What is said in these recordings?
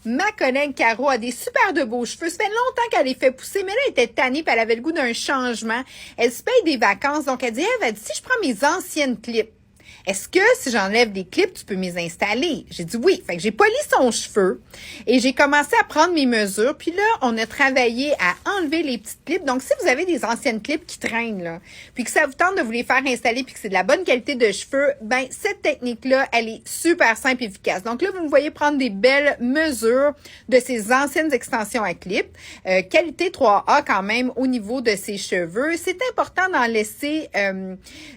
Ma collègue Caro a des super de beaux cheveux. Ça fait longtemps qu'elle les fait pousser, mais là, elle était tannée puis elle avait le goût d'un changement. Elle se paye des vacances, donc elle dit, si je prends mes anciennes clips, est-ce que si j'enlève des clips, tu peux me les installer? J'ai dit oui. Fait que j'ai poli son cheveu et j'ai commencé à prendre mes mesures. Puis là, on a travaillé à enlever les petites clips. Donc, si vous avez des anciennes clips qui traînent, là, puis que ça vous tente de vous les faire installer puis que c'est de la bonne qualité de cheveux, ben cette technique-là, elle est super simple et efficace. Donc là, vous me voyez prendre des belles mesures de ces anciennes extensions à clips. Qualité 3A quand même au niveau de ses cheveux. C'est important d'en laisser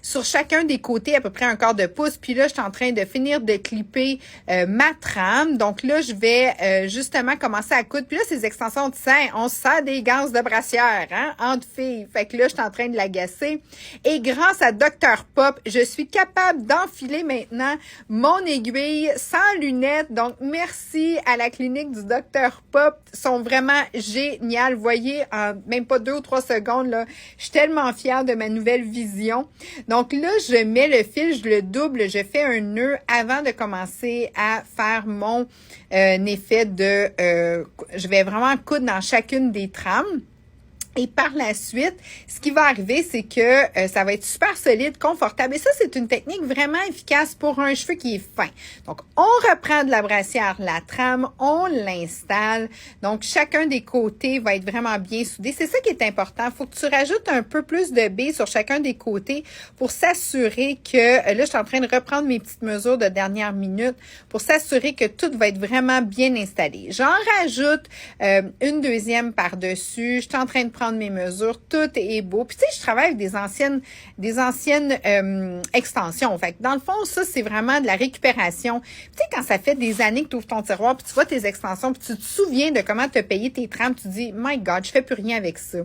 sur chacun des côtés à peu près un quart de pouce. Puis là, je suis en train de finir de clipper ma trame. Donc là, je vais justement commencer à coudre. Puis là, ces extensions de sein, on se sert des ganses de brassière, hein, entre filles. Fait que là, je suis en train de l'agacer. Et grâce à Dr. Pop, je suis capable d'enfiler maintenant mon aiguille sans lunettes. Donc, merci à la clinique du Dr. Pop. Ils sont vraiment géniales. Vous voyez, en même pas 2 ou 3 secondes, là, je suis tellement fière de ma nouvelle vision. Donc là, je mets le fil, je le double, je fais un nœud avant de commencer à faire mon effet de... je vais vraiment coudre dans chacune des trames. Et par la suite, ce qui va arriver, c'est que ça va être super solide, confortable. Et ça, c'est une technique vraiment efficace pour un cheveu qui est fin. Donc, on reprend de la brassière, la trame, on l'installe. Donc, chacun des côtés va être vraiment bien soudé. C'est ça qui est important. Il faut que tu rajoutes un peu plus de baies sur chacun des côtés pour s'assurer que... Là, je suis en train de reprendre mes petites mesures de dernière minute pour s'assurer que tout va être vraiment bien installé. J'en rajoute une deuxième par-dessus. Je suis en train de prendre mes mesures, tout est beau. Puis tu sais, je travaille avec des anciennes extensions. Fait que dans le fond, ça, c'est vraiment de la récupération. Tu sais, quand ça fait des années que tu ouvres ton tiroir, puis tu vois tes extensions, puis tu te souviens de comment tu as payé tes trames, tu te dis, my God, je fais plus rien avec ça.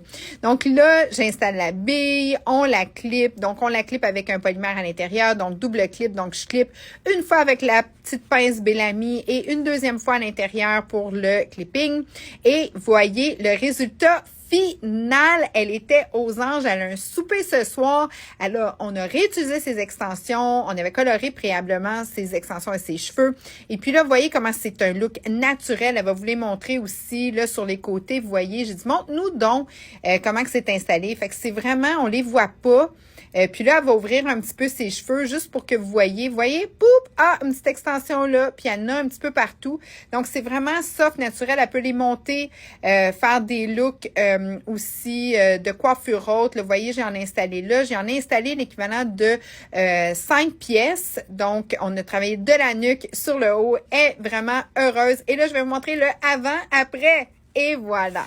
Donc là, j'installe la bille, on la clip. Donc, on la clip avec un polymère à l'intérieur, donc double clip. Donc, je clip une fois avec la petite pince Bellamy et une deuxième fois à l'intérieur pour le clipping. Et voyez le résultat finale, elle était aux anges, elle a un souper ce soir, on a réutilisé ses extensions, on avait coloré préalablement ses extensions et ses cheveux, et puis là, vous voyez comment c'est un look naturel, elle va vous les montrer aussi, là, sur les côtés, vous voyez, j'ai dit, montre-nous donc comment que c'est installé, fait que c'est vraiment, on les voit pas, puis là, elle va ouvrir un petit peu ses cheveux juste pour que vous voyez, poup, une petite extension là, puis elle en a un petit peu partout. Donc, c'est vraiment soft, naturel. Elle peut les monter, faire des looks aussi de coiffure haute. Là, vous voyez, j'en ai installé là. J'en ai installé l'équivalent de 5 pièces. Donc, on a travaillé de la nuque sur le haut. Elle est vraiment heureuse. Et là, je vais vous montrer le avant, après. Et voilà.